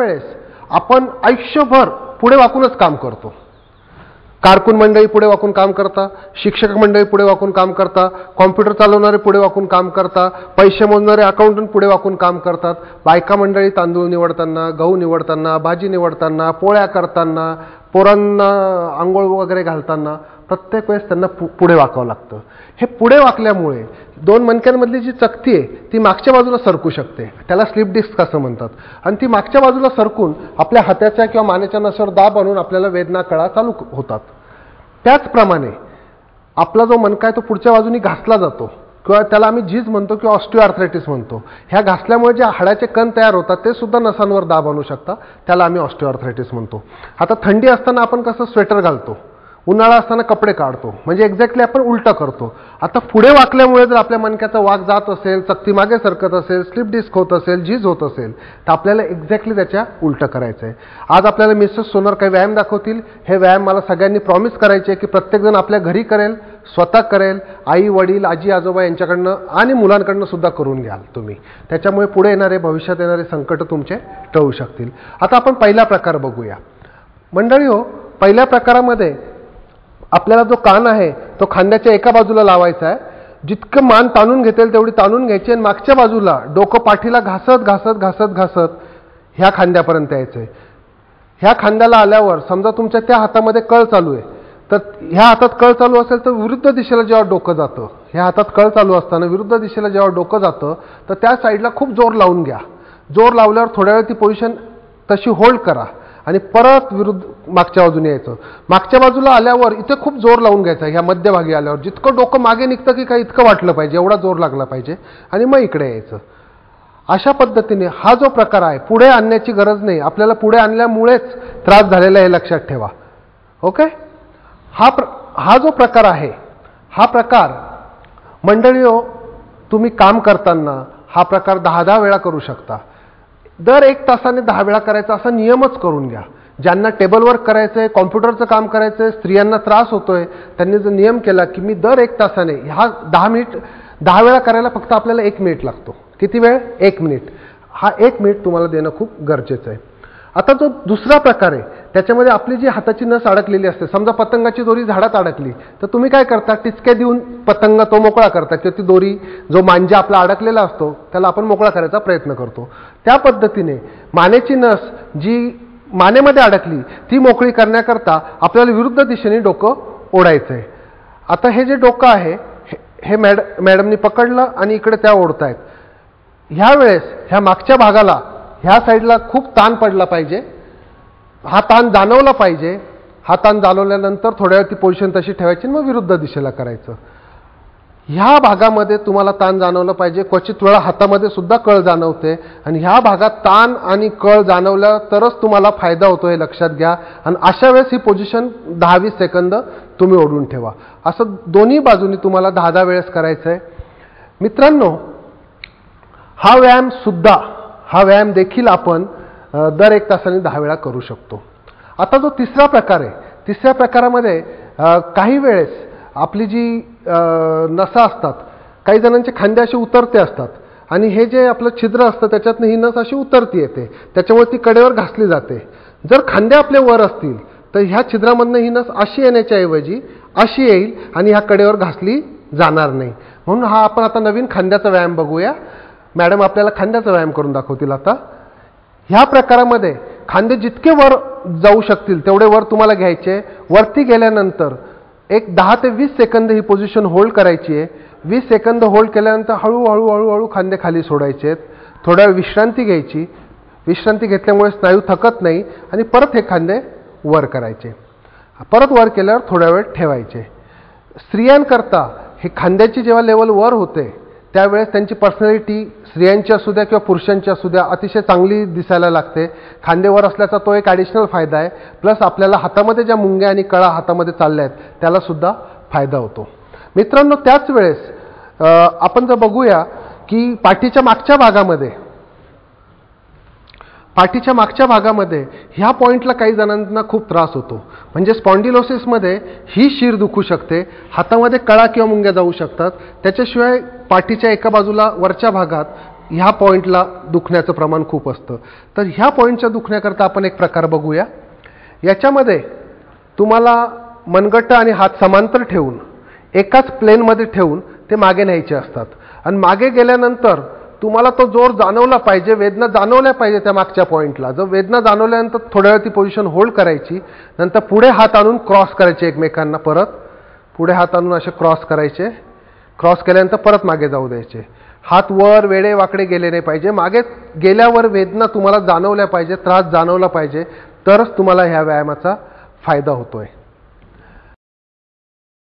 वेळेस आपण आयुष्यभर पुढे वाकूनच काम करतो. कारकून मंडळी पुढे वाकून काम करता, शिक्षक मंडळी पुढे वाकून काम करता, कॉम्प्युटर चालवणारे पुढे वाकून काम करता, पैसे मोजणारे अकाउंटंट पुढे वाकून काम करतात, बायका मंडळी तांदूळ निवडताना, गहू निवडताना, भाजी निवडताना, पोळ्या करताना, पोरांना आंघोळ वगैरे घालताना प्रत्येक वेळेस त्यांना पुढे वाकावं लागतं. हे पुढे वाकल्यामुळे दोन मणक्यांमधली जी चकती आहे ती मागच्या बाजूला सरकू शकते, त्याला स्लिप डिस्क असं म्हणतात. आणि ती मागच्या बाजूला सरकून आपल्या हाताच्या किंवा मानेच्या नसावर दाब आणून आपल्याला वेदना कळा चालू होतात. त्याचप्रमाणे आपला जो मणका आहे तो पुढच्या बाजूनी घासला जातो किंवा त्याला आम्ही झीज म्हणतो किंवा ऑस्टिओआर्थरायटिस म्हणतो. ह्या घासल्यामुळे जे हाडाचे कण तयार होतात ते सुद्धा नसांवर दाब आणू शकतात, त्याला आम्ही ऑस्टिओआर्थरायटिस म्हणतो. आता थंडी असताना आपण कसं स्वेटर घालतो, उन्हाळा असताना कपडे काढतो, म्हणजे एक्झॅक्टली आपण उलटं करतो. आता पुढे वाकल्यामुळे जर आपल्या मणक्याचा वाक जात असेल, चकती मागे सरकत असेल, स्लिप डिस्क होत असेल, झीज होत असेल, तर आपल्याला एक्झॅक्टली त्याच्या उलटं करायचं आहे. आज आपल्याला मिसेस सोनर काही व्यायाम दाखवतील. हे व्यायाम मला सगळ्यांनी प्रॉमिस करायचे की प्रत्येकजण आपल्या घरी करेल, स्वतः करेल, आई वडील आजी आजोबा यांच्याकडनं आणि मुलांकडनं सुद्धा करून घ्याल तुम्ही. त्याच्यामुळे पुढे येणारे भविष्यात येणारे संकट तुमचे टळू शकतील. आता आपण पहिला प्रकार बघूया. मंडळी हो, पहिल्या प्रकारामध्ये आपल्याला जो कान आहे तो खांद्याच्या एका बाजूला लावायचा आहे. जितकं मान ताणून घेतील तेवढी ताणून घ्यायची आणि मागच्या बाजूला डोकं पाठीला घासत घासत घासत घासत ह्या खांद्यापर्यंत यायचंय. ह्या खांद्याला आल्यावर समजा तुमच्या त्या हातामध्ये कळ चालू आहे, तर ह्या हातात कळ चालू असेल तर विरुद्ध दिशेला जेव्हा डोकं जातं, ह्या हातात कळ चालू असताना विरुद्ध दिशेला जेव्हा डोकं जातं तर त्या साईडला खूप जोर लावून घ्या. जोर लावल्यावर थोड्या वेळ ती पोझिशन तशी होल्ड करा आणि परत विरुद्ध मागच्या बाजूने यायचं. मागच्या बाजूला आल्यावर इथे खूप जोर लावून घ्यायचा. ह्या मध्यभागी आल्यावर जितकं डोकं मागे निघतं की काय इतकं वाटलं पाहिजे, एवढा जोर लागला पाहिजे आणि मग इकडे यायचं. अशा पद्धतीने हा जो प्रकार आहे पुढे आणण्याची गरज नाही, आपल्याला पुढे आणल्यामुळेच त्रास झालेला आहे, लक्षात ठेवा. ओके. हा जो प्रकार आहे हा प्रकार मंडळी हो, तुम्ही काम करताना हा प्रकार 10 वेळा करू शकता. दर 1 तासाने 10 वेळा करायचा असा नियमच करून घ्या. ज्यांना टेबल वर्क करायचंय, कॉम्प्युटरचं काम करायचंय, स्त्रियांना त्रास होतोय, त्यांनी जर नियम केला की मी दर 1 तासाने ह्या 10 वेळा करायला फक्त आपल्याला 1 मिनिट लागतो. किती वेळ? 1 मिनिट. हा 1 मिनिट तुम्हाला देणं खूप गरजेचं आहे. आता जो दुसरा प्रकार आहे त्याच्यामध्ये आपली जी हाताची नस अडकलेली असते, समजा पतंगाची दोरी झाडात अडकली तर तुम्ही काय करता, टिचके देऊन पतंग तो मोकळा करता किंवा ती दोरी जो मांजा आपला अडकलेला असतो त्याला आपण मोकळा करायचा प्रयत्न करतो. त्या पद्धतीने मानेची नस जी मानेमध्ये अडकली ती मोकळी करण्याकरता आपल्याला विरुद्ध दिशेने डोकं ओढायचं आहे. आता हे जे डोकं आहे हे मॅडमनी पकडलं आणि इकडे त्या ओढतायत. ह्या वेळेस ह्या मागच्या भागाला ह्या साईडला खूप ताण पडला पाहिजे, हा ताण जाणवला पाहिजे. हा ताण जाणवल्यानंतर थोड्या वेळ ती पोझिशन तशी ठेवायची, मग विरुद्ध दिशेला करायचं. ह्या भागामध्ये तुम्हाला ताण जाणवलं पाहिजे. क्वचित वेळा हातामध्ये सुद्धा कळ जाणवते आणि ह्या भागात ताण आणि कळ जाणवल्या तरच तुम्हाला फायदा होतो, हे लक्षात घ्या. आणि अशा वेळेस ही पोझिशन 10-20 सेकंद तुम्ही ओढून ठेवा. असं दोन्ही बाजूनी तुम्हाला 10 वेळेस करायचं आहे. मित्रांनो, हा व्यायाम देखील आपण दर 1 तासाने 10 वेळा करू शकतो. आता जो तिसरा प्रकार आहे, तिसऱ्या प्रकारामध्ये काही वेळेस आपली जी नसा असतात, काही जणांचे खांदे असे उतरते असतात आणि हे जे आपलं छिद्र असतं त्याच्यातनं ही नस अशी उतरती येते, त्याच्यामुळे ती कडेवर घासली जाते. जर खांदे आपले वर असतील तर ह्या छिद्रामधनं ही नस अशी येण्याच्या ऐवजी अशी येईल आणि ह्या कडेवर घासली जाणार नाही. म्हणून हा आपण आता नवीन खांद्याचा व्यायाम बघूया. मॅडम आपल्याला खांद्याचा व्यायाम करून दाखवतील. आता ह्या प्रकारामध्ये खांदे जितके वर जाऊ शकतील तेवढे वर तुम्हाला घ्यायचे. वरती गेल्यानंतर एक 10 ते 20 सेकंद ही पोझिशन होल्ड करायची आहे. 20 सेकंद होल्ड केल्यानंतर हळूहळू हळूहळू खांदे खाली सोडायचे आहेत. थोड्या वेळ विश्रांती घ्यायची. विश्रांती घेतल्यामुळे स्नायू थकत नाही आणि परत हे खांदे वर करायचे. परत वर केल्यावर थोड्या वेळ ठेवायचे. स्त्रियांकरता हे खांद्याची जेव्हा लेवल वर होते त्यावेळेस त्यांची पर्सनॅलिटी स्त्रियांची असू द्या किंवा पुरुषांची असू द्या अतिशय चांगली दिसायला लागते. खांदेवर असल्याचा तो एक ॲडिशनल फायदा आहे. प्लस आपल्याला हातामध्ये ज्या मुंग्या आणि कळा हातामध्ये चालल्या आहेत त्याला सुद्धा फायदा होतो. मित्रांनो, त्याच वेळेस आपण जर बघूया की पाठीच्या मागच्या भागामध्ये ह्या पॉईंटला काही जणांना खूप त्रास होतो. म्हणजे स्पॉन्डिलोसिसमध्ये ही शीर दुखू शकते, हातामध्ये कळा किंवा मुंग्या जाऊ शकतात. त्याच्याशिवाय पाठीच्या एका बाजूला वरच्या भागात ह्या पॉईंटला दुखण्याचं प्रमाण खूप असतं. तर ह्या पॉईंटच्या दुखण्याकरता आपण एक प्रकार बघूया. याच्यामध्ये तुम्हाला मनगट आणि हात समांतर ठेवून एकाच प्लेनमध्ये ठेवून ते मागे न्यायचे असतात. आणि मागे गेल्यानंतर तुम्हाला तो जोर जाणवला पाहिजे, वेदना जाणवल्या पाहिजे त्या मागच्या पॉईंटला. जर वेदना जाणवल्यानंतर थोड्या वेळ ती पोझिशन होल्ड करायची, नंतर पुढे हात आणून क्रॉस करायचे एकमेकांना, परत पुढे हात आणून असे क्रॉस करायचे. क्रॉस केल्यानंतर परत मागे जाऊ द्यायचे. हात वर वेडे वाकडे गेले नाही पाहिजे. मागे गेल्यावर वेदना तुम्हाला जाणवल्या पाहिजे, त्रास जाणवला पाहिजे, तरच तुम्हाला ह्या व्यायामाचा फायदा होतोय.